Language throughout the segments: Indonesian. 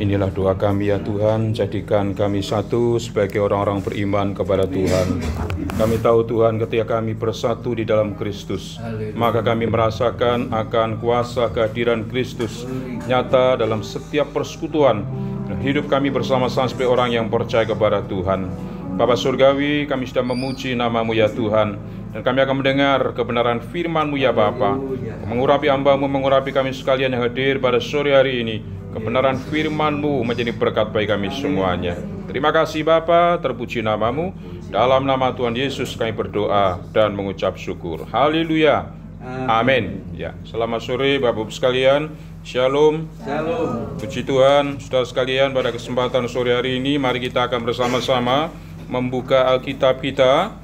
Inilah doa kami ya Tuhan, jadikan kami satu sebagai orang-orang beriman kepada Tuhan. Kami tahu Tuhan ketika kami bersatu di dalam Kristus, maka kami merasakan akan kuasa kehadiran Kristus nyata dalam setiap persekutuan. Hidup kami bersama-sama sebagai orang yang percaya kepada Tuhan. Bapa Surgawi, kami sudah memuji nama-Mu ya Tuhan, dan kami akan mendengar kebenaran firman-Mu ya Bapa. Mengurapi hamba-Mu, mengurapi kami sekalian yang hadir pada sore hari ini. Kebenaran firman-Mu menjadi berkat bagi kami semuanya. Terima kasih Bapa, terpuji nama-Mu. Dalam nama Tuhan Yesus kami berdoa dan mengucap syukur. Haleluya. Amin. Ya, selamat sore Bapak-Ibu sekalian. Shalom. Shalom. Puji Tuhan, saudara sekalian, pada kesempatan sore hari ini mari kita akan bersama-sama membuka Alkitab kita.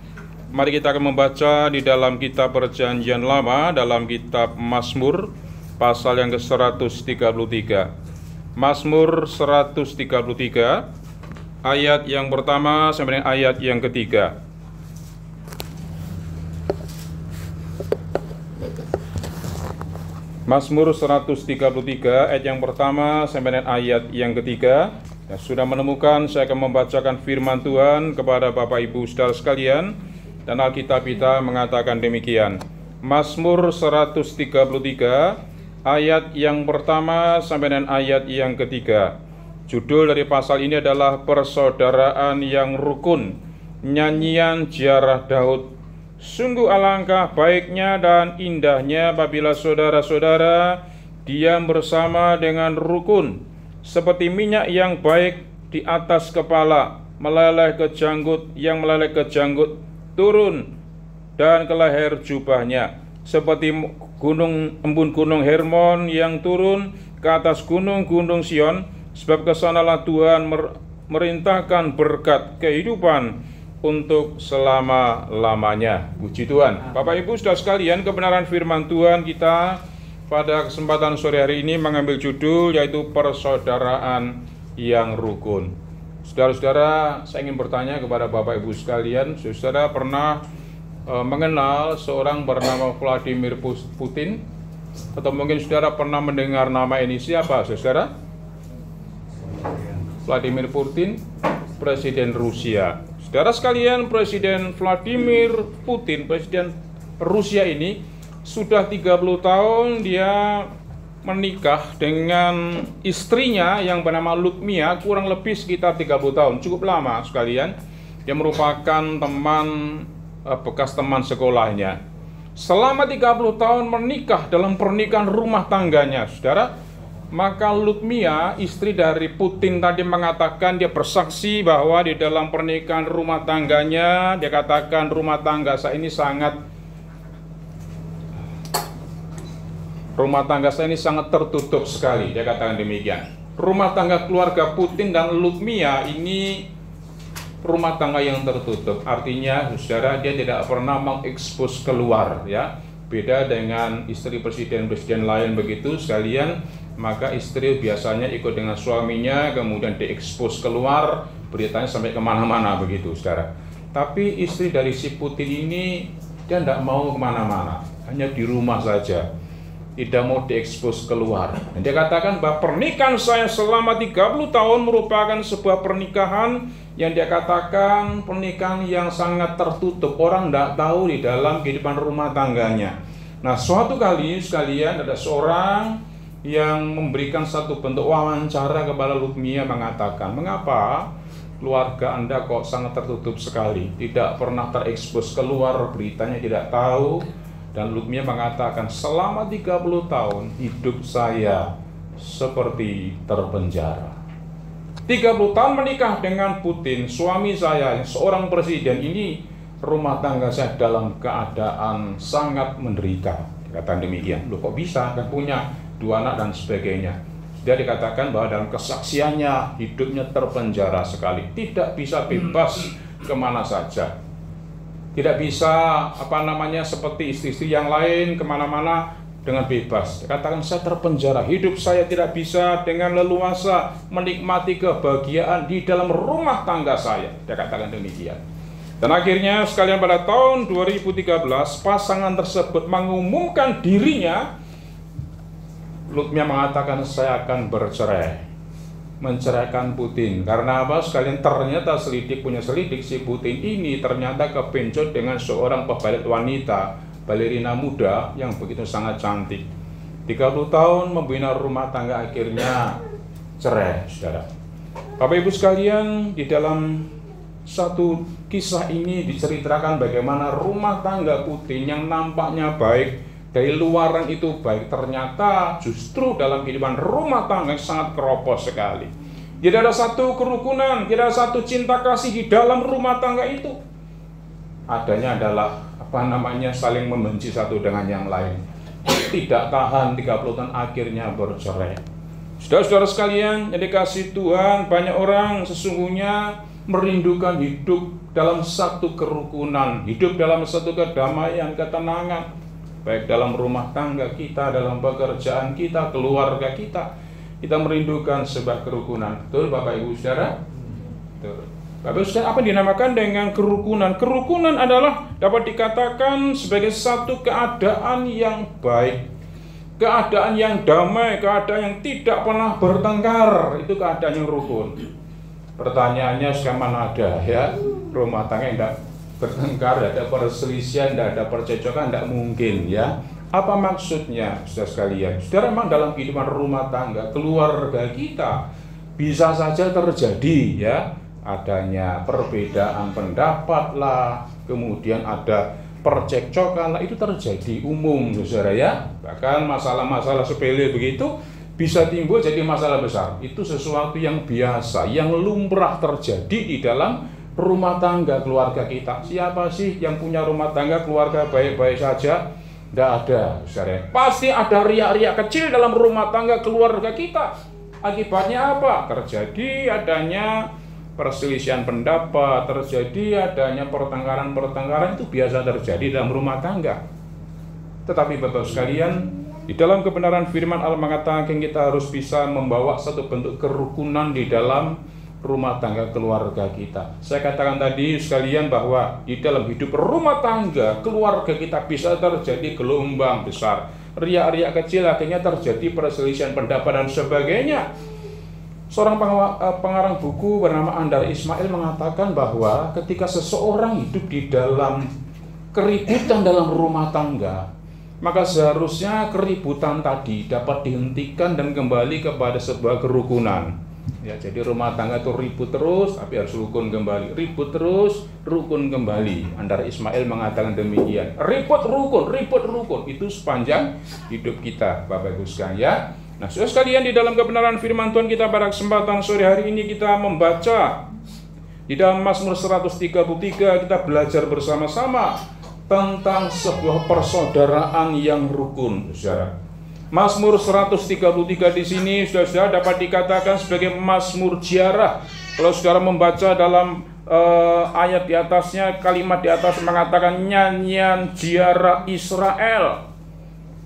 Mari kita akan membaca di dalam kitab Perjanjian Lama, dalam kitab Mazmur pasal yang ke-133. Mazmur 133 ayat yang pertama sampai dengan ayat yang ketiga. Mazmur 133 ayat yang pertama sampai dengan ayat yang ketiga. Ya, sudah menemukan, saya akan membacakan firman Tuhan kepada Bapak Ibu saudara sekalian, dan Alkitab kita mengatakan demikian. Mazmur 133 ayat yang pertama sampai dengan ayat yang ketiga. Judul dari pasal ini adalah Persaudaraan yang Rukun, Nyanyian Ziarah Daud. Sungguh alangkah baiknya dan indahnya apabila saudara-saudara diam bersama dengan rukun, seperti minyak yang baik di atas kepala, meleleh ke janggut, yang meleleh ke janggut turun dan ke leher jubahnya, seperti embun gunung Hermon yang turun ke atas gunung-gunung Sion, sebab kesanalah Tuhan merintahkan berkat kehidupan untuk selama-lamanya. Puji Tuhan. Bapak Ibu saudara sekalian, kebenaran firman Tuhan kita pada kesempatan sore hari ini mengambil judul yaitu Persaudaraan yang Rukun. Saudara-saudara, saya ingin bertanya kepada Bapak Ibu sekalian, saudara pernah mengenal seorang bernama Vladimir Putin? Atau mungkin saudara pernah mendengar nama ini? Siapa saudara? Vladimir Putin, Presiden Rusia. Saudara sekalian, Presiden Vladimir Putin, Presiden Rusia ini sudah 30 tahun dia menikah dengan istrinya yang bernama Lutmia, kurang lebih sekitar 30 tahun, cukup lama sekalian. Dia merupakan bekas teman sekolahnya. Selama 30 tahun menikah dalam pernikahan rumah tangganya, saudara, maka Lutmia, istri dari Putin tadi mengatakan, dia bersaksi bahwa di dalam pernikahan rumah tangganya, dia katakan rumah tangga saya ini sangat tertutup sekali. Dia katakan demikian. Rumah tangga keluarga Putin dan Lutmia ini rumah tangga yang tertutup. Artinya, saudara, dia tidak pernah mengekspos keluar, ya. Beda dengan istri presiden-presiden lain begitu sekalian. Maka istri biasanya ikut dengan suaminya, kemudian diekspos keluar, beritanya sampai kemana-mana begitu, saudara. Tapi istri dari si Putin ini, dia tidak mau kemana-mana, hanya di rumah saja, tidak mau diekspos keluar. Dan dia katakan bahwa pernikahan saya selama 30 tahun merupakan sebuah pernikahan yang dia katakan pernikahan yang sangat tertutup, orang tidak tahu di dalam kehidupan rumah tangganya. Nah, suatu kali sekalian ada seorang yang memberikan satu bentuk wawancara kepada Lutmia, mengatakan, mengapa keluarga Anda kok sangat tertutup sekali, tidak pernah terekspos keluar, beritanya tidak tahu. Dan Lutmia mengatakan, selama 30 tahun hidup saya seperti terpenjara. 30 tahun menikah dengan Putin, suami saya yang seorang presiden ini, rumah tangga saya dalam keadaan sangat menderita. Katakan demikian. Loh, kok bisa? Kan punya 2 anak dan sebagainya. Dia dikatakan bahwa dalam kesaksiannya hidupnya terpenjara sekali, tidak bisa bebas kemana saja, tidak bisa seperti istri-istri yang lain kemana-mana dengan bebas. Dia katakan, saya terpenjara, hidup saya tidak bisa dengan leluasa menikmati kebahagiaan di dalam rumah tangga saya. Dia katakan demikian. Dan akhirnya sekalian pada tahun 2013 pasangan tersebut mengumumkan dirinya. Lutmia mengatakan, saya akan bercerai. menceraikan Putin. Karena apa? Sekalian ternyata selidik punya selidik, si Putin ini ternyata kepencut dengan seorang pebalet wanita, balerina muda yang begitu sangat cantik. 30 tahun membina rumah tangga, akhirnya cerai, saudara. Bapak Ibu sekalian, di dalam satu kisah ini diceritakan bagaimana rumah tangga Putin yang nampaknya baik, dari luaran itu baik, ternyata justru dalam kehidupan rumah tangga sangat keropos sekali. Tidak ada satu kerukunan, tidak ada satu cinta kasih di dalam rumah tangga itu. Adanya adalah saling membenci satu dengan yang lain. Tidak tahan 30 tahun, akhirnya bercerai. Saudara-saudara sekalian yang dikasihi Tuhan, banyak orang sesungguhnya merindukan hidup dalam satu kerukunan, hidup dalam satu kedamaian, ketenangan, baik dalam rumah tangga kita, dalam pekerjaan kita, keluarga kita. Kita merindukan sebuah kerukunan. Betul Bapak Ibu Saudara? Betul. Bapak Ibu Saudara, apa yang dinamakan dengan kerukunan? Kerukunan adalah dapat dikatakan sebagai satu keadaan yang baik, keadaan yang damai, keadaan yang tidak pernah bertengkar. Itu keadaan yang rukun. Pertanyaannya, sekarang ada ya rumah tangga yang tidak bertengkar, tidak ada perselisihan, tidak ada percekcokan, tidak mungkin ya. Apa maksudnya, saudara sekalian? Saudara, memang dalam kehidupan rumah tangga, keluarga kita bisa saja terjadi ya, adanya perbedaan pendapat lah, kemudian ada percekcokan lah, itu terjadi umum, saudara ya. Bahkan masalah-masalah sepele begitu bisa timbul jadi masalah besar. Itu sesuatu yang biasa, yang lumrah terjadi di dalam rumah tangga keluarga kita. Siapa sih yang punya rumah tangga keluarga baik-baik saja? Tidak ada, saudara. Pasti ada riak-riak kecil dalam rumah tangga keluarga kita. Akibatnya apa? Terjadi adanya perselisihan pendapat, terjadi adanya pertengkaran-pertengkaran, itu biasa terjadi dalam rumah tangga. Tetapi Bapak sekalian, di dalam kebenaran firman Allah mengatakan kita harus bisa membawa satu bentuk kerukunan di dalam rumah tangga keluarga kita. Saya katakan tadi sekalian bahwa di dalam hidup rumah tangga keluarga kita bisa terjadi gelombang besar, riak-riak kecil, akhirnya terjadi perselisihan pendapat dan sebagainya. Seorang pengarang buku bernama Andar Ismail mengatakan bahwa ketika seseorang hidup di dalam keributan dalam rumah tangga, maka seharusnya keributan tadi dapat dihentikan dan kembali kepada sebuah kerukunan. Ya, jadi rumah tangga itu ribut terus, tapi harus rukun kembali. Ribut terus, rukun kembali. Andar Ismail mengatakan demikian. Ribut rukun. Itu sepanjang hidup kita, Bapak Ibu sekalian ya. Nah, saudara sekalian, di dalam kebenaran firman Tuhan kita pada kesempatan sore hari ini kita membaca di dalam Mazmur 133, kita belajar bersama-sama tentang sebuah persaudaraan yang rukun, saudara. Mazmur 133 di sini saudara dapat dikatakan sebagai mazmur ziarah. Kalau saudara membaca dalam ayat di atasnya, kalimat di atas mengatakan nyanyian ziarah Israel.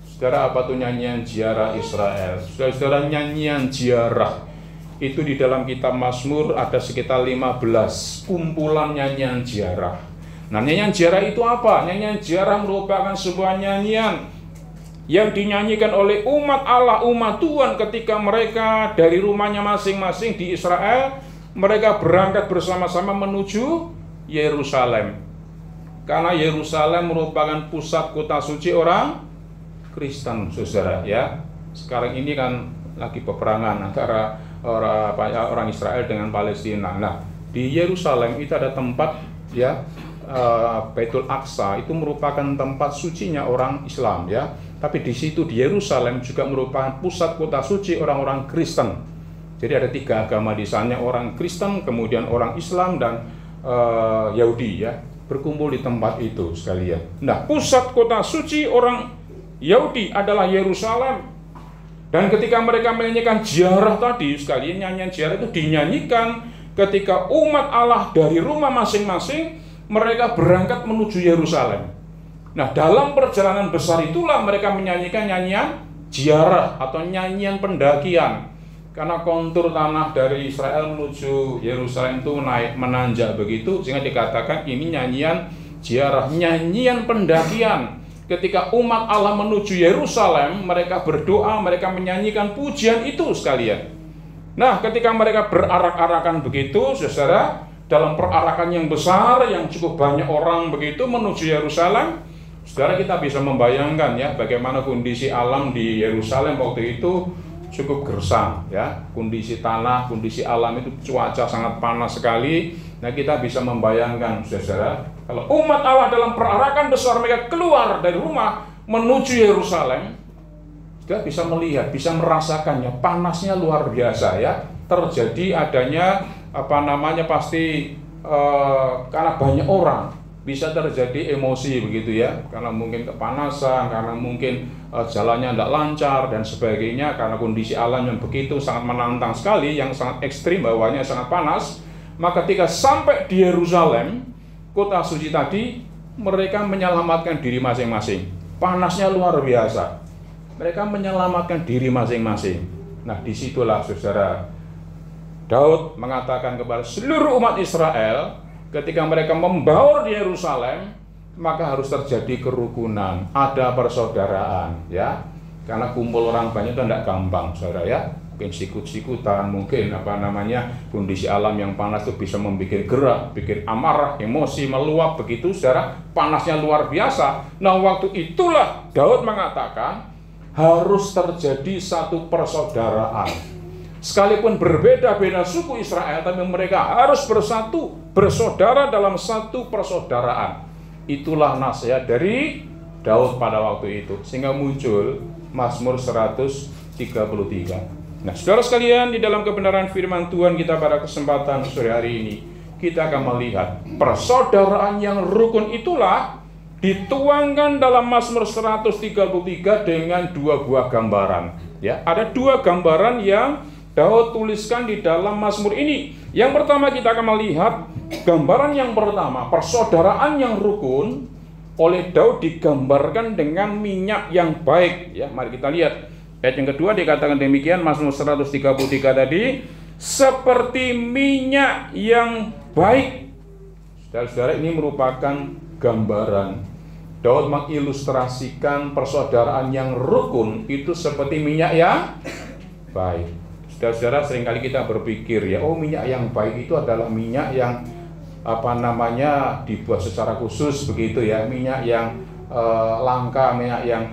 Saudara, apa tuh nyanyian ziarah Israel? Saudara, nyanyian ziarah itu di dalam kitab Mazmur ada sekitar 15 kumpulan nyanyian ziarah. Nah, nyanyian ziarah itu apa? Nyanyian ziarah merupakan sebuah nyanyian yang dinyanyikan oleh umat Allah, umat Tuhan ketika mereka dari rumahnya masing-masing di Israel, mereka berangkat bersama-sama menuju Yerusalem. Karena Yerusalem merupakan pusat kota suci orang Kristen, saudara ya. Sekarang ini kan lagi peperangan antara orang Israel dengan Palestina. Nah, di Yerusalem itu ada tempat ya, Baitul Aqsa, itu merupakan tempat sucinya orang Islam ya. Tapi di situ di Yerusalem juga merupakan pusat kota suci orang-orang Kristen. Jadi ada 3 agama di sana, orang Kristen, kemudian orang Islam dan Yahudi ya, berkumpul di tempat itu sekalian. Nah, pusat kota suci orang Yahudi adalah Yerusalem. Dan ketika mereka menyanyikan ziarah tadi sekalian, nyanyian ziarah itu dinyanyikan ketika umat Allah dari rumah masing-masing mereka berangkat menuju Yerusalem. Nah, dalam perjalanan besar itulah mereka menyanyikan nyanyian ziarah atau nyanyian pendakian. Karena kontur tanah dari Israel menuju Yerusalem itu naik menanjak begitu, sehingga dikatakan ini nyanyian ziarah, nyanyian pendakian. Ketika umat Allah menuju Yerusalem, mereka berdoa, mereka menyanyikan pujian itu sekalian. Nah, ketika mereka berarak-arakan begitu, saudara, dalam perarakan yang besar, yang cukup banyak orang begitu menuju Yerusalem, saudara, kita bisa membayangkan ya bagaimana kondisi alam di Yerusalem waktu itu cukup gersang ya, kondisi tanah, kondisi alam itu cuaca sangat panas sekali. Nah, kita bisa membayangkan, saudara, kalau umat Allah dalam perarakan besar mereka keluar dari rumah menuju Yerusalem, kita bisa melihat, bisa merasakannya, panasnya luar biasa ya. Terjadi adanya pasti karena banyak orang bisa terjadi emosi begitu ya, karena mungkin kepanasan, karena mungkin jalannya tidak lancar dan sebagainya, karena kondisi alam yang begitu sangat menantang sekali, yang sangat ekstrim, bawahnya sangat panas. Maka ketika sampai di Yerusalem, kota suci tadi, mereka menyelamatkan diri masing-masing. Panasnya luar biasa, mereka menyelamatkan diri masing-masing. Nah, disitulah saudara, Daud mengatakan kepada seluruh umat Israel, ketika mereka membaur di Yerusalem, maka harus terjadi kerukunan, ada persaudaraan, ya. Karena kumpul orang banyak itu tidak gampang, saudara ya. Mungkin sikut-sikutan, mungkin kondisi alam yang panas itu bisa membuat gerak, bikin amarah, emosi meluap begitu, saudara. Panasnya luar biasa. Nah, waktu itulah Daud mengatakan harus terjadi satu persaudaraan. Sekalipun berbeda-beda suku Israel, tapi mereka harus bersatu, bersaudara dalam satu persaudaraan. Itulah nasihat dari Daud pada waktu itu, sehingga muncul Mazmur 133. Nah, saudara sekalian, di dalam kebenaran firman Tuhan kita pada kesempatan sore hari ini, kita akan melihat persaudaraan yang rukun itulah dituangkan dalam Mazmur 133 dengan dua buah gambaran. Ya, ada dua gambaran yang Daud tuliskan di dalam Mazmur ini. Yang pertama, kita akan melihat gambaran yang pertama, persaudaraan yang rukun oleh Daud digambarkan dengan minyak yang baik. Ya, mari kita lihat. Ayat yang kedua dikatakan demikian, Mazmur 133 tadi, seperti minyak yang baik. Saudara-saudara, ini merupakan gambaran. Daud mengilustrasikan persaudaraan yang rukun itu seperti minyak yang baik. Saudara-saudara, seringkali kita berpikir ya, oh, minyak yang baik itu adalah minyak yang dibuat secara khusus begitu ya, minyak yang langka, minyak yang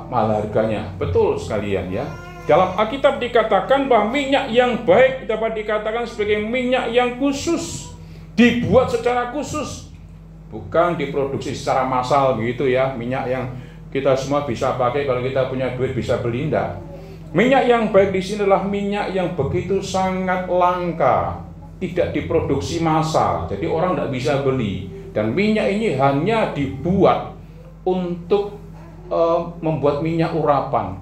mahal harganya. Betul sekalian ya. Dalam Alkitab dikatakan bahwa minyak yang baik dapat dikatakan sebagai minyak yang khusus, dibuat secara khusus, bukan diproduksi secara massal begitu ya, minyak yang kita semua bisa pakai kalau kita punya duit bisa beli, enggak. Minyak yang baik di sini adalah minyak yang begitu sangat langka, tidak diproduksi massal, jadi orang tidak bisa beli. Dan minyak ini hanya dibuat untuk membuat minyak urapan.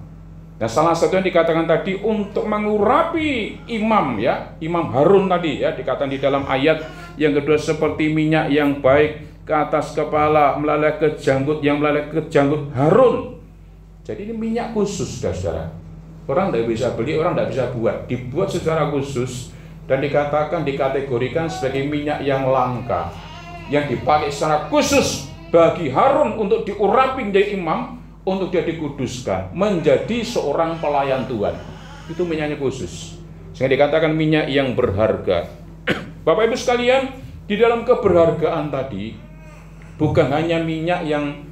Nah, salah satu yang dikatakan tadi untuk mengurapi imam ya, Imam Harun tadi ya, dikatakan di dalam ayat yang kedua, seperti minyak yang baik ke atas kepala melalui ke janggut, yang melalui ke janggut Harun. Jadi ini minyak khusus, saudara. Orang tidak bisa beli, orang tidak bisa buat, dibuat secara khusus dan dikatakan, dikategorikan sebagai minyak yang langka, yang dipakai secara khusus bagi Harun untuk diurapi menjadi imam, untuk dia dikuduskan menjadi seorang pelayan Tuhan. Itu minyaknya khusus, sehingga dikatakan minyak yang berharga. Bapak Ibu sekalian, di dalam keberhargaan tadi bukan hanya minyak yang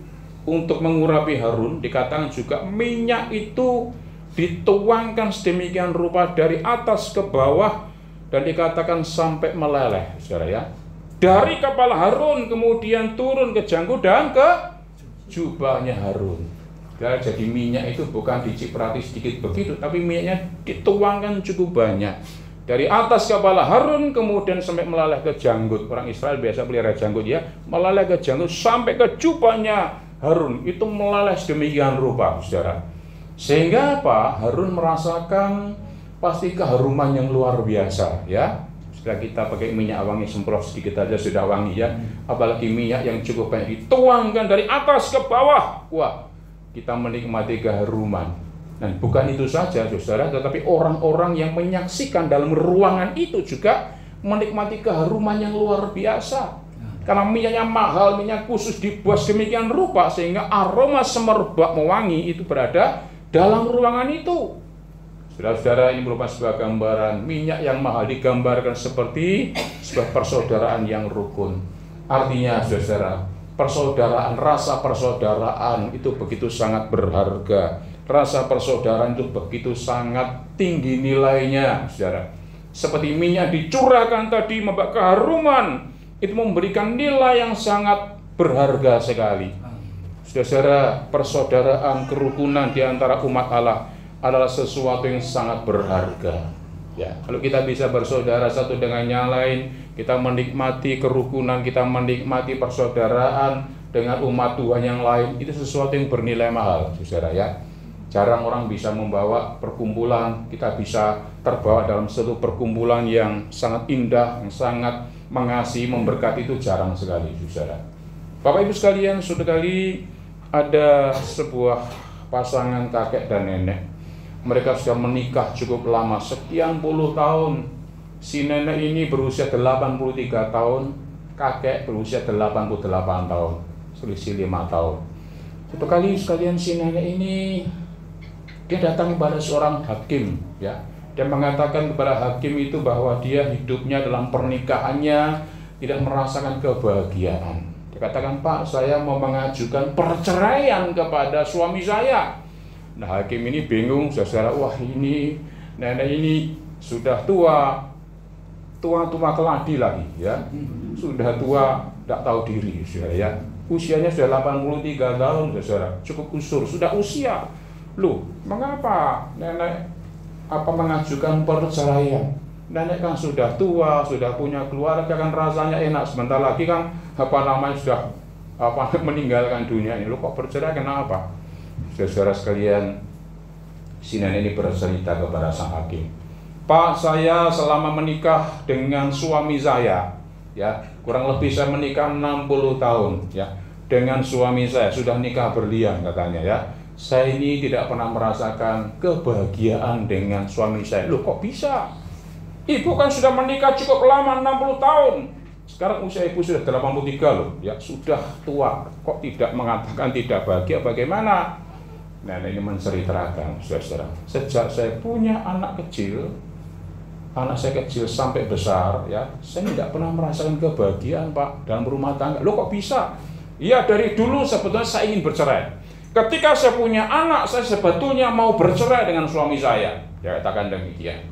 untuk mengurapi Harun, dikatakan juga minyak itu dituangkan sedemikian rupa dari atas ke bawah dan dikatakan sampai meleleh, saudara ya. Dari kepala Harun kemudian turun ke janggut dan ke jubahnya Harun. Jadi minyak itu bukan diciprati sedikit begitu, tapi minyaknya dituangkan cukup banyak. Dari atas kepala Harun kemudian sampai meleleh ke janggut. Orang Israel biasa pelihara janggut ya, meleleh ke janggut sampai ke jubahnya Harun. Itu meleleh sedemikian rupa, saudara. Sehingga apa? Harun merasakan pasti keharuman yang luar biasa ya. Setelah kita pakai minyak wangi semprot sedikit aja sudah wangi ya. Apalagi minyak yang cukup banyak dituangkan dari atas ke bawah. Wah, kita menikmati keharuman. Dan bukan itu saja, saudara, tetapi orang-orang yang menyaksikan dalam ruangan itu juga menikmati keharuman yang luar biasa. Karena minyaknya mahal, minyak khusus dibuat sedemikian rupa sehingga aroma semerbak mewangi itu berada dalam ruangan itu. Saudara-saudara, ini merupakan sebuah gambaran. Minyak yang mahal digambarkan seperti sebuah persaudaraan yang rukun. Artinya, saudara, persaudaraan, rasa persaudaraan itu begitu sangat berharga. Rasa persaudaraan itu begitu sangat tinggi nilainya, saudara. Seperti minyak dicurahkan tadi membawa keharuman, itu memberikan nilai yang sangat berharga sekali. Saudara, persaudaraan, kerukunan di antara umat Allah adalah sesuatu yang sangat berharga. Ya, kalau kita bisa bersaudara satu dengan yang lain, kita menikmati kerukunan, kita menikmati persaudaraan dengan umat Tuhan yang lain, itu sesuatu yang bernilai mahal, saudara ya. Jarang orang bisa membawa perkumpulan, kita bisa terbawa dalam satu perkumpulan yang sangat indah, yang sangat mengasihi, memberkati, itu jarang sekali, saudara. Bapak Ibu sekalian, suatu kali ada sebuah pasangan kakek dan nenek. Mereka sudah menikah cukup lama, sekian puluh tahun. Si nenek ini berusia 83 tahun, kakek berusia 88 tahun, selisih 5 tahun. Suatu kali sekalian si nenek ini, dia datang kepada seorang hakim, ya. Dia mengatakan kepada hakim itu bahwa dia hidupnya dalam pernikahannya tidak merasakan kebahagiaan. Dia katakan, "Pak, saya mau mengajukan perceraian kepada suami saya." Nah, hakim ini bingung, saudara. Wah, ini nenek ini sudah tua keladi lagi, ya. Sudah tua, tidak tahu diri, saudara ya. Usianya sudah 83 tahun, saudara. Cukup usur, sudah usia. Loh, mengapa nenek mengajukan perceraian? Nenek kan sudah tua, sudah punya keluarga, kan rasanya enak. Sebentar lagi kan sudah meninggalkan dunia ini. Loh, kok bercerai, kenapa? Saudara sekalian, si nenek ini bercerita kepada sang hakim, "Pak, saya selama menikah dengan suami saya, ya, kurang lebih saya menikah 60 tahun, ya, dengan suami saya, sudah nikah berlian," katanya, ya. "Saya ini tidak pernah merasakan kebahagiaan dengan suami saya." Loh, kok bisa? Ibu kan sudah menikah cukup lama, 60 tahun. Sekarang usia ibu sudah 83 loh, ya, sudah tua. Kok tidak mengatakan tidak bahagia, bagaimana? Nenek ini menceritakan, saudara, sejak saya punya anak saya kecil sampai besar, ya, saya tidak pernah merasakan kebahagiaan, Pak, dalam rumah tangga. Loh, kok bisa? Iya, dari dulu sebetulnya saya ingin bercerai. Ketika saya punya anak, saya sebetulnya mau bercerai dengan suami saya. Dia katakan demikian.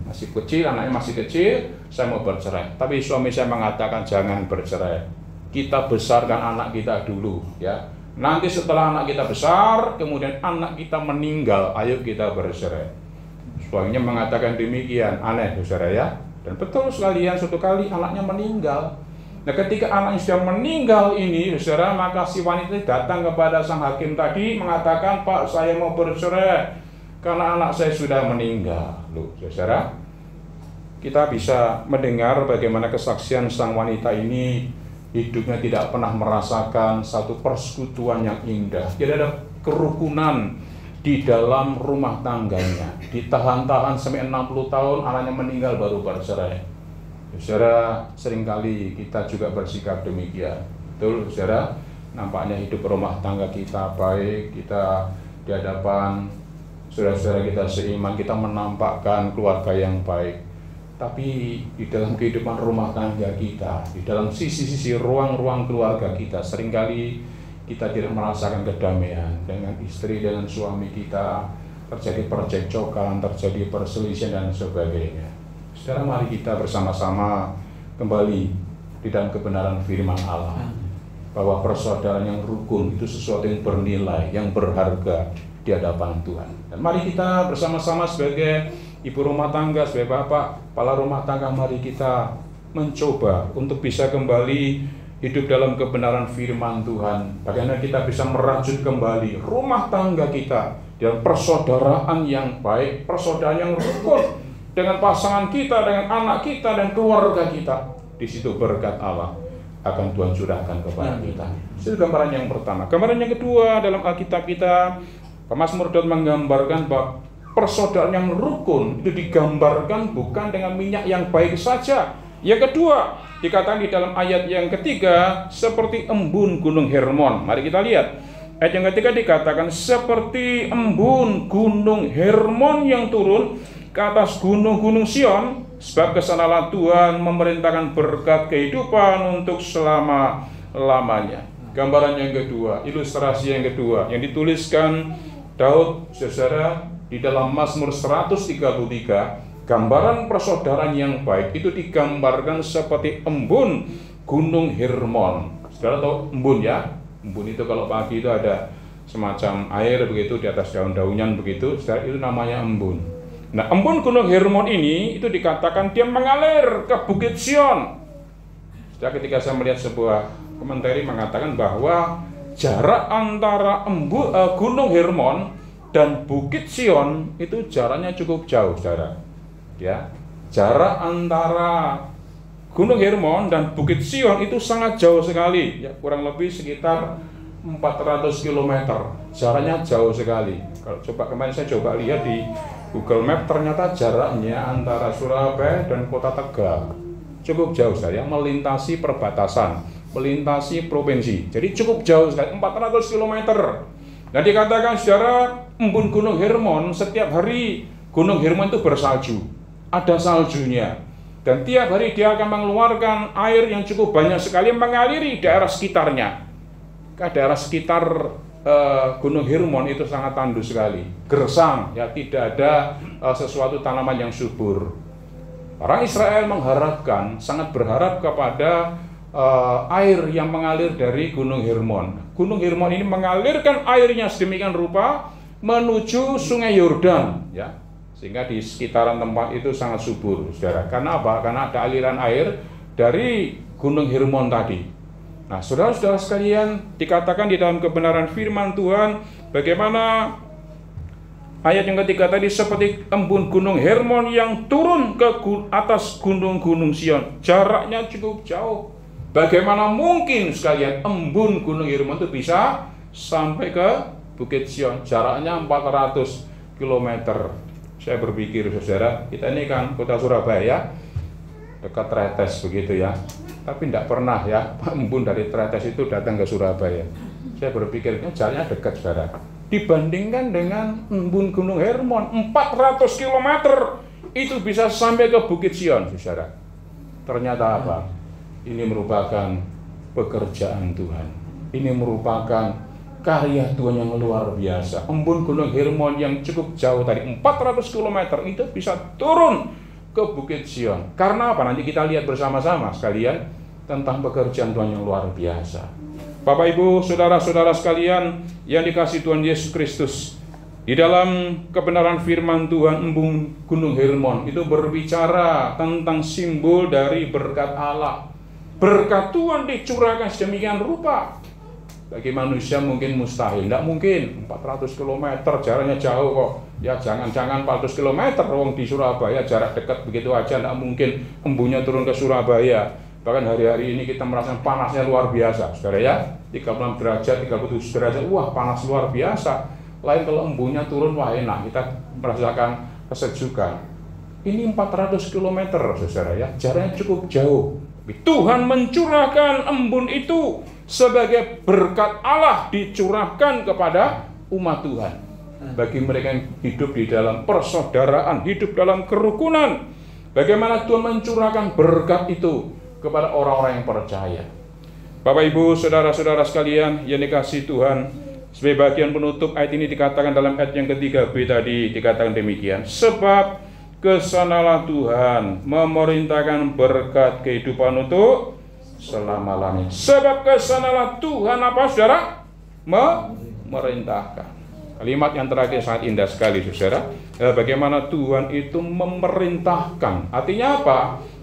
Masih kecil, anaknya masih kecil, saya mau bercerai. Tapi suami saya mengatakan, "Jangan bercerai. Kita besarkan anak kita dulu, ya. Nanti setelah anak kita besar, kemudian anak kita meninggal, ayo kita bercerai." Suaminya mengatakan demikian. Aneh, saudara ya. Dan betul sekalian, suatu kali anaknya meninggal. Nah, ketika anaknya sudah meninggal ini, saudara, maka si wanita datang kepada sang hakim tadi mengatakan, "Pak, saya mau bercerai karena anak saya sudah meninggal." Loh, saudara, kita bisa mendengar bagaimana kesaksian sang wanita ini. Hidupnya tidak pernah merasakan satu persekutuan yang indah. Tidak ada kerukunan di dalam rumah tangganya. Ditahan-tahan sampai 60 tahun, anaknya meninggal baru bercerai. Saudara, seringkali kita juga bersikap demikian. Betul, saudara? Nampaknya hidup rumah tangga kita baik, kita di hadapan saudara-saudara kita seiman, kita menampakkan keluarga yang baik. Tapi di dalam kehidupan rumah tangga kita, di dalam sisi-sisi ruang-ruang keluarga kita, seringkali kita tidak merasakan kedamaian dengan istri, dengan suami kita, terjadi percekcokan, terjadi perselisihan dan sebagainya. Saudara, mari kita bersama-sama kembali di dalam kebenaran firman Allah, bahwa persaudaraan yang rukun itu sesuatu yang bernilai, yang berharga di hadapan Tuhan. Dan mari kita bersama-sama sebagai ibu rumah tangga, sebagai bapak, kepala rumah tangga, mari kita mencoba untuk bisa kembali hidup dalam kebenaran firman Tuhan. Bagaimana kita bisa merajut kembali rumah tangga kita dalam persaudaraan yang baik, persaudaraan yang rukun dengan pasangan kita, dengan anak kita dan keluarga kita. Di situ berkat Allah akan Tuhan curahkan kepada kita. Itu gambaran yang pertama. Gambaran yang kedua, dalam Alkitab kita, Pemazmur Daud menggambarkan bahwa persaudaraan yang rukun itu digambarkan bukan dengan minyak yang baik saja. Yang kedua, dikatakan di dalam ayat yang ketiga, seperti embun gunung Hermon. Mari kita lihat. Ayat yang ketiga dikatakan seperti embun gunung Hermon yang turun ke atas gunung-gunung Sion, sebab kesanalah Tuhan memerintahkan berkat kehidupan untuk selama-lamanya. Gambaran yang kedua, ilustrasi yang kedua yang dituliskan Daud, saudara, di dalam Mazmur 133, gambaran persaudaraan yang baik itu digambarkan seperti embun gunung Hermon. Saudara tahu embun ya? Embun itu kalau pagi itu ada semacam air begitu di atas daun-daunan begitu, saudara, itu namanya embun. Nah, embun gunung Hermon ini itu dikatakan dia mengalir ke Bukit Sion. Saudara, ketika saya melihat sebuah komentari mengatakan bahwa jarak antara gunung Hermon dan Bukit Sion itu jaraknya cukup jauh, saudara. Ya, jarak antara Gunung Hermon dan Bukit Sion itu sangat jauh sekali, ya, kurang lebih sekitar 400 km. Jaraknya jauh sekali. Kalau kemarin saya coba lihat di Google Map, ternyata jaraknya antara Surabaya dan Kota Tegal cukup jauh, saya melintasi perbatasan, melintasi provinsi. Jadi cukup jauh sekali, 400 km. Dan dikatakan saudara, embun Gunung Hermon, setiap hari Gunung Hermon itu bersalju, ada saljunya. Dan tiap hari dia akan mengeluarkan air yang cukup banyak sekali mengaliri daerah sekitarnya. Daerah sekitar Gunung Hermon itu sangat tandus sekali, gersang, ya, tidak ada sesuatu tanaman yang subur. Orang Israel mengharapkan, sangat berharap kepada air yang mengalir dari Gunung Hermon. Gunung Hermon ini mengalirkan airnya sedemikian rupa menuju Sungai Yordan, ya, sehingga di sekitaran tempat itu sangat subur, saudara. Karena apa? Karena ada aliran air dari Gunung Hermon tadi. Nah, saudara-saudara sekalian, dikatakan di dalam kebenaran firman Tuhan, bagaimana ayat yang ketiga tadi seperti embun Gunung Hermon yang turun ke atas gunung-gunung Sion. Jaraknya cukup jauh. Bagaimana mungkin sekalian embun Gunung Hermon itu bisa sampai ke Bukit Sion? Jaraknya 400 km. Saya berpikir, saudara, kita ini kan kota Surabaya, dekat Tretes begitu ya. Tapi tidak pernah ya embun dari Tretes itu datang ke Surabaya. Saya berpikirnya jaraknya dekat, saudara. Dibandingkan dengan embun Gunung Hermon 400 km itu bisa sampai ke Bukit Sion, saudara. Ternyata apa? Ini merupakan pekerjaan Tuhan. Ini merupakan karya Tuhan yang luar biasa. Embun Gunung Hermon yang cukup jauh tadi 400 km itu bisa turun ke Bukit Sion. Karena apa? Nanti kita lihat bersama-sama sekalian tentang pekerjaan Tuhan yang luar biasa. Bapak Ibu, saudara-saudara sekalian yang dikasihi Tuhan Yesus Kristus, di dalam kebenaran firman Tuhan, embun Gunung Hermon itu berbicara tentang simbol dari berkat Allah. Berkat Tuhan dicurahkan sedemikian rupa. Bagi manusia mungkin mustahil, tidak mungkin 400 km, jaraknya jauh kok. Ya jangan-jangan 400 km, wong di Surabaya jarak dekat begitu aja, tidak mungkin embunnya turun ke Surabaya. Bahkan hari-hari ini kita merasakan panasnya luar biasa, saudara ya, 36 derajat, 37 derajat, wah panas luar biasa. Lain kalau embunnya turun, wah enak, kita merasakan kesejukan. Ini 400 km, saudara ya, jaraknya cukup jauh. Tuhan mencurahkan embun itu sebagai berkat Allah dicurahkan kepada umat Tuhan. Bagi mereka yang hidup di dalam persaudaraan, hidup dalam kerukunan, bagaimana Tuhan mencurahkan berkat itu kepada orang-orang yang percaya. Bapak Ibu, saudara-saudara sekalian yang dikasihi Tuhan, sebagai bagian penutup ayat ini dikatakan dalam ayat yang ketiga B tadi, dikatakan demikian, sebab kesanalah Tuhan memerintahkan berkat kehidupan untuk selama-lamanya. Sebab kesanalah Tuhan apa, saudara? Memerintahkan. Kalimat yang terakhir sangat indah sekali, saudara. Bagaimana Tuhan itu memerintahkan. Artinya apa?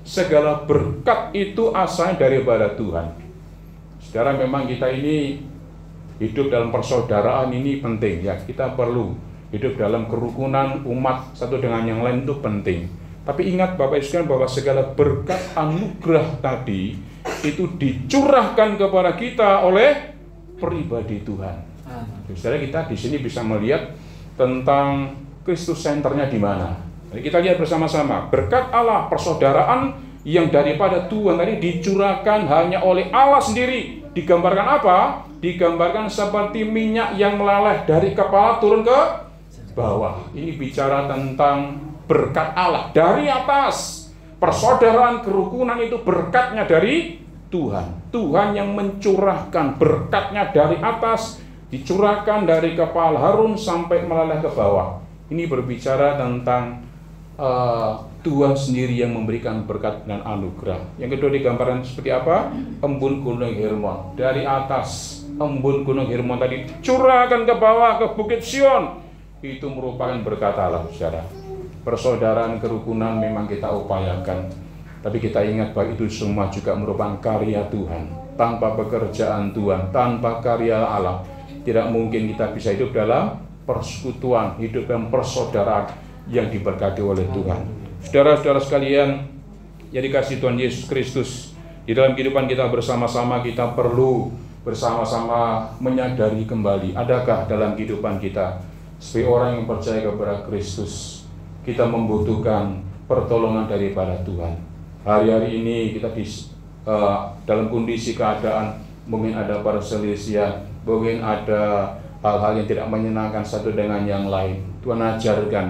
Segala berkat itu asalnya daripada Tuhan. Saudara, memang kita ini hidup dalam persaudaraan ini penting ya. Kita perlu hidup dalam kerukunan umat satu dengan yang lain itu penting. Tapi ingat Bapak Ibu sekalian bahwa segala berkat anugerah tadi itu dicurahkan kepada kita oleh pribadi Tuhan. Saudara, kita di sini bisa melihat tentang Kristus senternya di mana. Jadi kita lihat bersama-sama berkat Allah persaudaraan yang daripada Tuhan tadi dicurahkan hanya oleh Allah sendiri. Digambarkan apa? digambarkan seperti minyak yang meleleh dari kepala turun ke bawah. Ini bicara tentang berkat Allah dari atas. Persaudaraan kerukunan itu berkatnya dari Tuhan. Tuhan yang mencurahkan berkatnya dari atas, dicurahkan dari kepala Harun sampai meleleh ke bawah. Ini berbicara tentang Tuhan sendiri yang memberikan berkat dan anugerah. Yang kedua digambarkan seperti apa? Embun Gunung Hermon. Dari atas embun Gunung Hermon tadi curahkan ke bawah ke Bukit Sion. Itu merupakan berkat Allah, saudara. Persaudaraan kerukunan memang kita upayakan, tapi kita ingat bahwa itu semua juga merupakan karya Tuhan. Tanpa pekerjaan Tuhan, tanpa karya Allah, tidak mungkin kita bisa hidup dalam persekutuan, hidup dalam persaudaraan yang diberkati oleh Tuhan. Saudara-saudara sekalian yang dikasihi Tuhan Yesus Kristus, di dalam kehidupan kita bersama-sama kita perlu bersama-sama menyadari kembali, adakah dalam kehidupan kita sebagai orang yang percaya kepada Kristus, kita membutuhkan pertolongan daripada Tuhan. Hari-hari ini kita dalam kondisi keadaan mungkin ada perselisihan, mungkin ada hal-hal yang tidak menyenangkan satu dengan yang lain. Tuhan ajarkan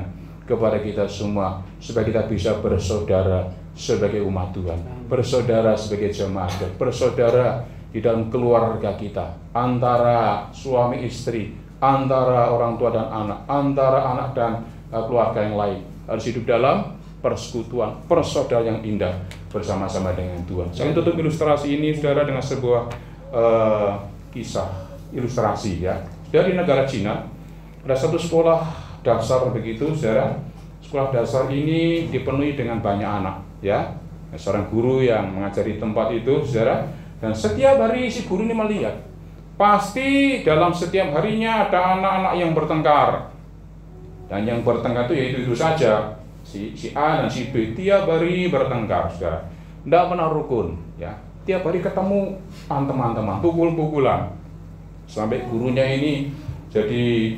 kepada kita semua supaya kita bisa bersaudara sebagai umat Tuhan, bersaudara sebagai jemaat, bersaudara di dalam keluarga kita, antara suami istri, antara orang tua dan anak, antara anak dan keluarga yang lain. Harus hidup dalam persekutuan, persaudaraan yang indah bersama-sama dengan Tuhan. Saya tutup ilustrasi ini, saudara, dengan sebuah kisah ilustrasi, ya. Dari negara Cina ada satu sekolah dasar begitu, saudara. Sekolah dasar ini dipenuhi dengan banyak anak, ya. Seorang guru yang mengajari tempat itu, saudara. Dan setiap hari si guru ini melihat, pasti dalam setiap harinya ada anak-anak yang bertengkar. Dan yang bertengkar itu yaitu saja, si A dan si B tiap hari bertengkar, saudara. Tidak pernah rukun, ya. Tiap hari ketemu teman-teman, pukul-pukulan. Sampai gurunya ini jadi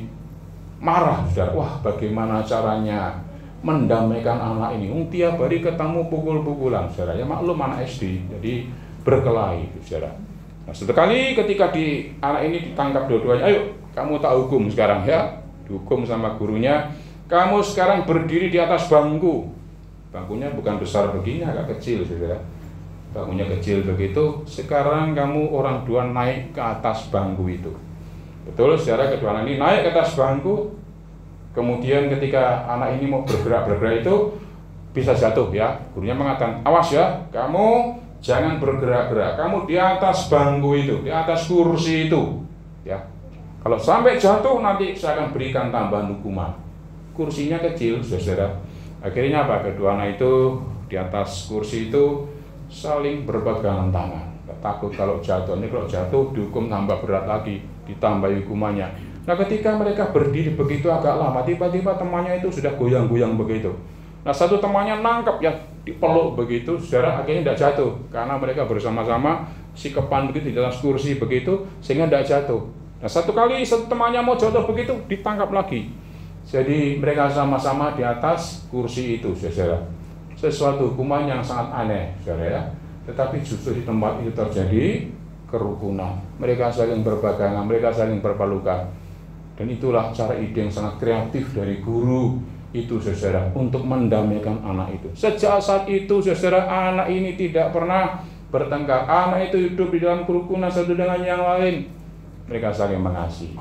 marah, saudara. Wah, bagaimana caranya mendamaikan anak ini? Tiap hari ketemu pukul-pukulan, saudara. Ya maklum anak SD, jadi berkelahi, saudara. Nah, sekali ketika anak ini ditangkap dua-duanya, ayo kamu tak hukum sekarang, ya. Dihukum sama gurunya, kamu sekarang berdiri di atas bangku. Bangkunya bukan besar begini, agak kecil, saudara. Bangkunya kecil begitu. Sekarang kamu orang dua naik ke atas bangku itu. Betul, saudara, kedua anak ini naik ke atas bangku. Kemudian ketika anak ini mau bergerak itu bisa jatuh, ya. Gurunya mengatakan, awas ya, kamu jangan bergerak-gerak. Kamu di atas bangku itu, di atas kursi itu, ya. Kalau sampai jatuh nanti saya akan berikan tambahan hukuman. Kursinya kecil, saudara. Akhirnya apa? Kedua anak itu di atas kursi itu saling berpegangan tangan. Takut kalau jatuh. Ini kalau jatuh dihukum tambah berat lagi, ditambah hukumannya. Nah, ketika mereka berdiri begitu agak lama, tiba-tiba temannya itu sudah goyang-goyang begitu. Nah, satu temannya nangkep, ya, dipeluk begitu, saudara, akhirnya tidak jatuh. Karena mereka bersama-sama sikepan begitu di atas kursi begitu, sehingga tidak jatuh. Nah, satu temannya mau jatuh begitu, ditangkap lagi. Jadi mereka sama-sama di atas kursi itu, saudara. Sesuatu hukuman yang sangat aneh, saudara, ya. Tetapi justru di tempat itu terjadi kerukunan. Mereka saling berpegangan, mereka saling berpelukan. Dan itulah cara ide yang sangat kreatif dari guru itu, saudara, untuk mendamaikan anak itu. Sejak saat itu, saudara, anak ini tidak pernah bertengkar. Anak itu hidup di dalam kerukunan satu dengan yang lain. Mereka saling mengasihi.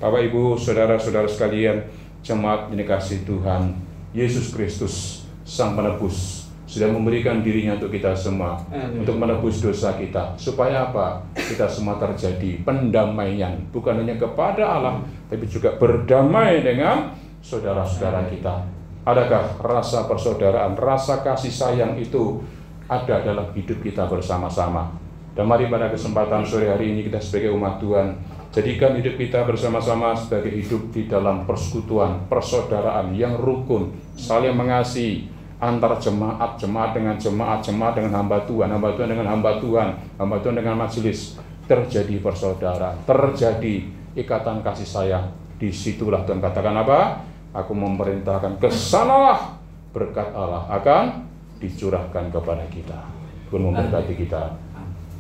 Bapak, Ibu, saudara-saudara sekalian, jemaat yang dikasihi Tuhan, Yesus Kristus, Sang Penebus, sudah memberikan dirinya untuk kita semua. Amin. Untuk menebus dosa kita. Supaya apa? Kita semua terjadi pendamaian. Bukan hanya kepada Allah, tapi juga berdamai dengan saudara-saudara kita. Adakah rasa persaudaraan, rasa kasih sayang itu ada dalam hidup kita bersama-sama? Dan mari pada kesempatan sore hari ini kita sebagai umat Tuhan, jadikan hidup kita bersama-sama sebagai hidup di dalam persekutuan, persaudaraan yang rukun, saling mengasihi antar jemaat, jemaat dengan jemaat, jemaat dengan hamba Tuhan dengan hamba Tuhan dengan majelis. Terjadi persaudaraan, terjadi ikatan kasih sayang. Disitulah Tuhan katakan apa? Aku memerintahkan, kesanalah, berkat Allah akan dicurahkan kepada kita. Tuhan memberkati kita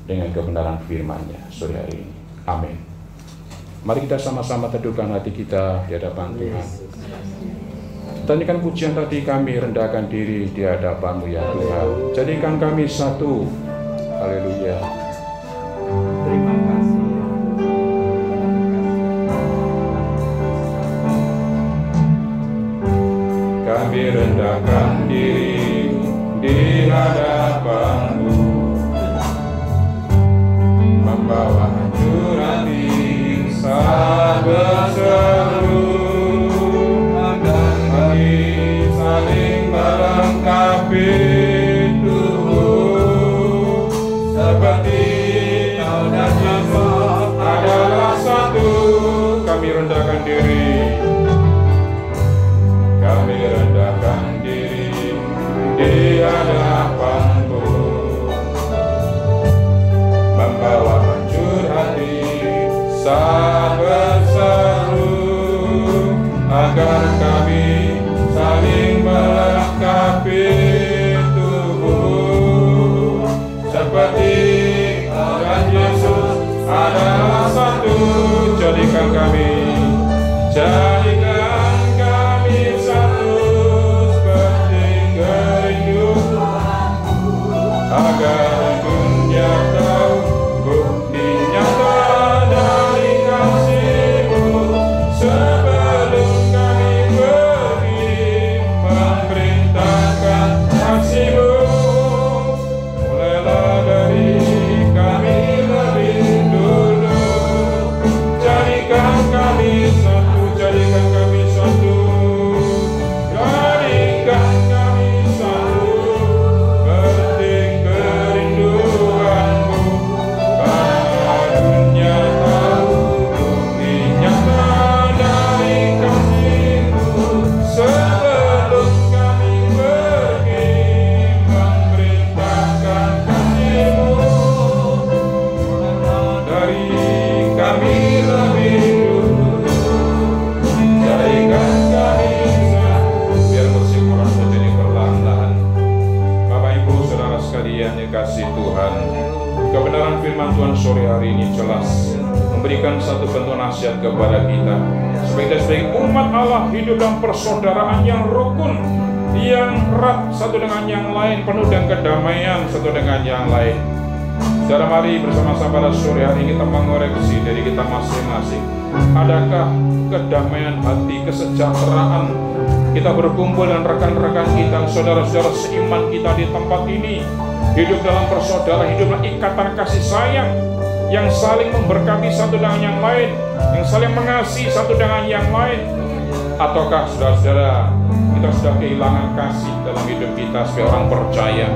dengan kebenaran firman-Nya sore hari ini. Amin. Mari kita sama-sama teduhkan hati kita di hadapan Tuhan. Tadikan pujian tadi, kami rendahkan diri di hadapan-Mu ya Tuhan. Jadikan kami satu. Haleluya. Terima kasih. Kami rendahkan diri di hadapan-Mu, membawa hancur hati saat berseru, agar kami saling melengkapi tubuh, seperti Kau dan Yesus adalah satu. Kami rendahkan diri. Kami rendahkan diri di hadapan-Mu, membawa hancur hati saat berseru, agar kami saling melengkapi tubuh, seperti Kau dan Yesus adalah satu. Jadikan kami satu, seperti kerinduan-Mu, agar dunia tahu bukti nyata dari kasih-Mu. Sebelum kami pergi memberitakan kasih-Mu, mulailah dari kami lebih dulu. Jadikan kami satu, jadikan kami satu, jadikan kami satu, seperti kerinduan-Mu, karena dunia tahu bukti nyata dari kasih-Mu. Sebelum kami pergi memberitakan kasih-Mu, dari kami lebih dulu. Jadikan kami satu. Biar musik orang menjadi perlahan-lahan. Bapak Ibu Saudara sekalian yang kasih Tuhan, kebenaran firman Tuhan sore hari ini jelas memberikan satu bentuk nasihat kepada kita, supaya kita sebagai umat Allah hidup dalam persaudaraan yang rukun, yang erat satu dengan yang lain, penuh dengan kedamaian satu dengan yang lain. Saudara, mari bersama-sama pada sore hari ini kita mengoreksi diri kita masing-masing. Adakah kedamaian hati, kesejahteraan kita berkumpul dengan rekan-rekan kita, saudara-saudara seiman kita di tempat ini, hidup dalam persaudaraan, hidup dalam ikatan kasih sayang yang saling memberkati satu dengan yang lain, yang saling mengasihi satu dengan yang lain? Ataukah saudara-saudara kita sudah kehilangan kasih dalam hidup kita sebagai orang percaya?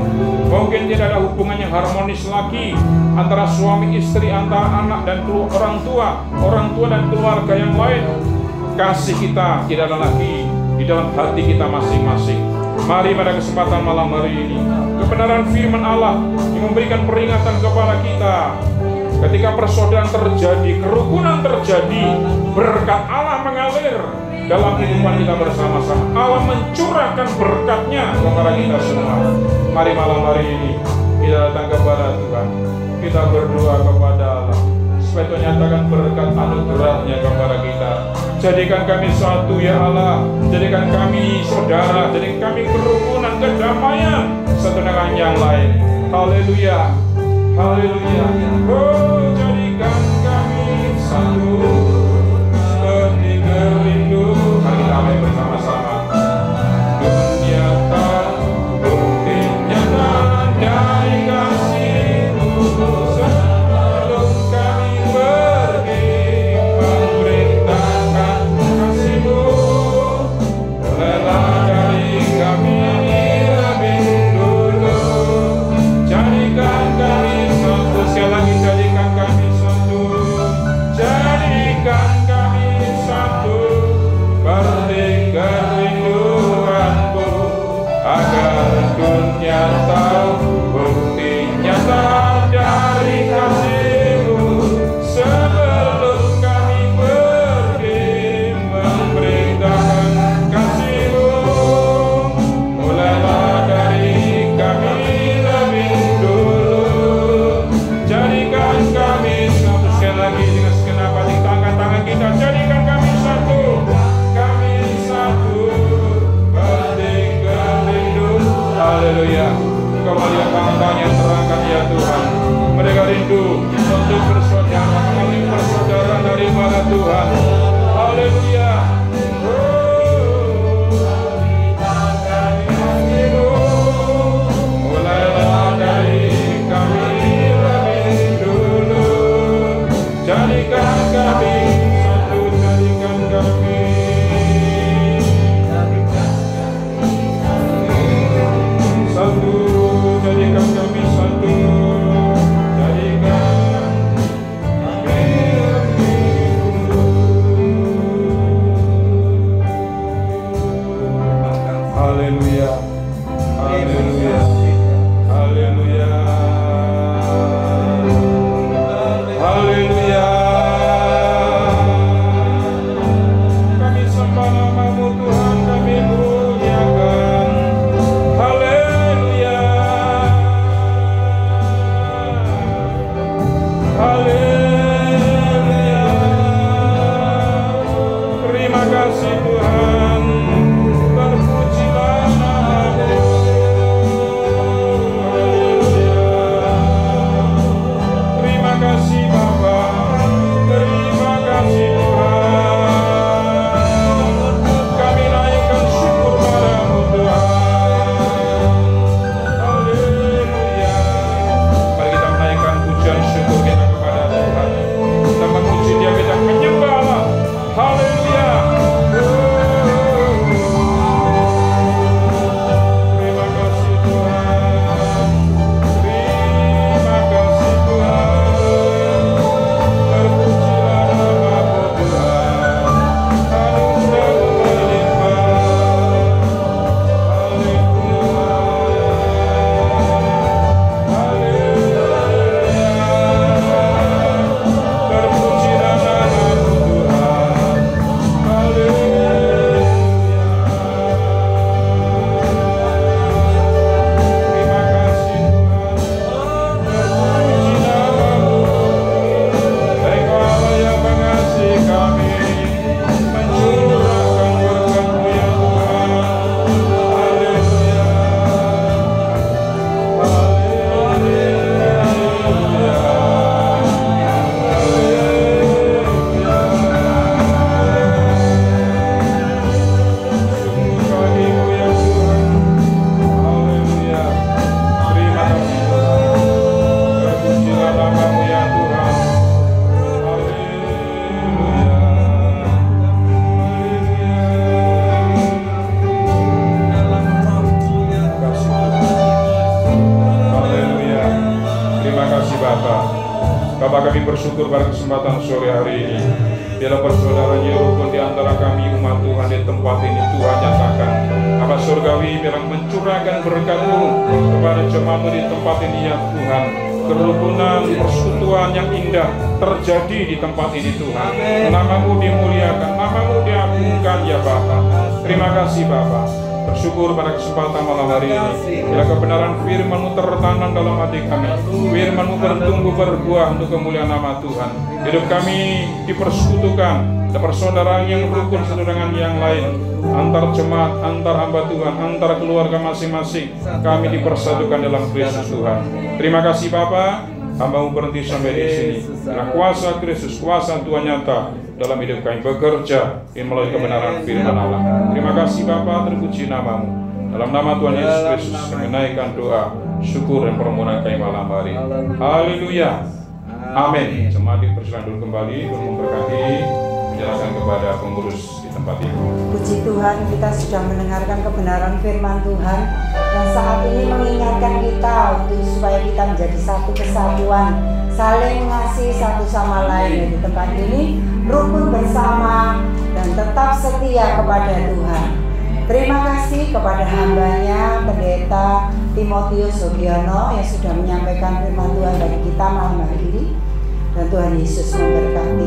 Mungkin tidak ada hubungan yang harmonis lagi antara suami istri, antara anak dan orang tua dan keluarga yang lain. Kasih kita tidak ada lagi di dalam hati kita masing-masing. Mari pada kesempatan malam hari ini, kebenaran firman Allah yang memberikan peringatan kepada kita. Ketika persaudaraan terjadi, kerukunan terjadi, berkat Allah mengalir dalam kehidupan kita bersama-sama. Allah mencurahkan berkat-Nya kepada kita semua. Mari malam hari ini kita datang kepada Tuhan, kita berdoa kepada Allah supaya Tuhan nyatakan berkat anugerah-Nya kepada kita. Jadikan kami satu ya Allah, jadikan kami saudara, jadikan kami kerukunan, kedamaian satu dengan yang lain. Haleluya, haleluya. Oh, jadikan kami satu, seperti kerindu. Mari kita amai bersama-sama. Dunia tahu bukti nyata dari kasih-Mu. Sebelum kami pergi memberitakan kasih-Mu, mulailah dari kami lebih dulu. Jadikan kami satu, sekali lagi jadikan kami satu, jadikan Haleluya. Haleluya. Haleluya. Haleluya. Kami sembah nama-Mu Tuhan, kami muliakan. Haleluya. Haleluya. Terima kasih Tuhan. Terpujilah nama-Mu. Haleluya. Terima kasih Bapa. Terima kasih Tuhan. Kami naikkan syukur padamu Tuhan. Haleluya. Mari kita menaikkan pujian syukur kita kepada Tuhan. Kita memuji Dia, kita menyembah Allah. Haleluya. Terima kasih Tuhan. Terima kasih Tuhan. Terpujilah nama-Mu Tuhan. Anugerah-Mu melimpah. Haleluya. Terpujilah nama-Mu Tuhan. Haleluya. Terima kasih Tuhan. Terpuji nama-Mu. Engkau Allah yang mengasihi kami, mencurahkan berkat-Mu ya Tuhan. Haleluya. Sungguh kami-Mu ya Tuhan. Haleluya. Terima kasih Tuhan. Terpujilah nama-Mu ya Tuhan. Haleluya. Kasih Tuhan. Haleluya. Terima kasih Bapa. Bapa, kami bersyukur pada kesempatan sore hari ini. Dalam persaudaraan yang rukun di antara kami umat Tuhan di tempat ini, Tuhan nyatakan Bapa surgawi bilang mencurahkan berkat-Mu kepada jemaat-Mu di tempat ini ya Tuhan. Kerukunan persekutuan yang indah terjadi di tempat ini Tuhan. Nama-Mu dimuliakan, nama-Mu diagungkan ya Bapa. Terima kasih Bapa. Bersyukur pada kesempatan malam hari ini. Bila kebenaran firman-Mu tertanam dalam hati kami, firman-Mu bertumbuh berbuah untuk kemuliaan nama Tuhan. Hidup kami dipersekutukan, ada persaudaraan yang rukun satu dengan yang lain, antar jemaat, antar hamba Tuhan, antar keluarga masing-masing. Kami dipersatukan dalam Kristus Tuhan. Terima kasih Bapa. Hamba-Mu berhenti sampai di sini. Karena kuasa Kristus, kuasa Tuhan nyata dalam hidup kami bekerja melalui kebenaran firman Allah. Terima kasih Bapa, terpuji nama-Mu. Dalam nama Tuhan Yesus Kristus kami naikkan doa, syukur dan permohonan kami malam hari. Haleluya. Amin. Jemaat dipersilakan dulu kembali untuk memberkati, menyerahkan kepada pengurus di tempat ini. Puji Tuhan, kita sudah mendengarkan kebenaran firman Tuhan yang saat ini mengingatkan kita untuk supaya kita menjadi satu kesatuan, saling mengasihi satu sama lain di tempat ini, rukun bersama dan tetap setia kepada Tuhan. Terima kasih kepada hambanya Pendeta Timotius Sugiono yang sudah menyampaikan firman Tuhan bagi kita malam hari ini. Dan Tuhan Yesus memberkati.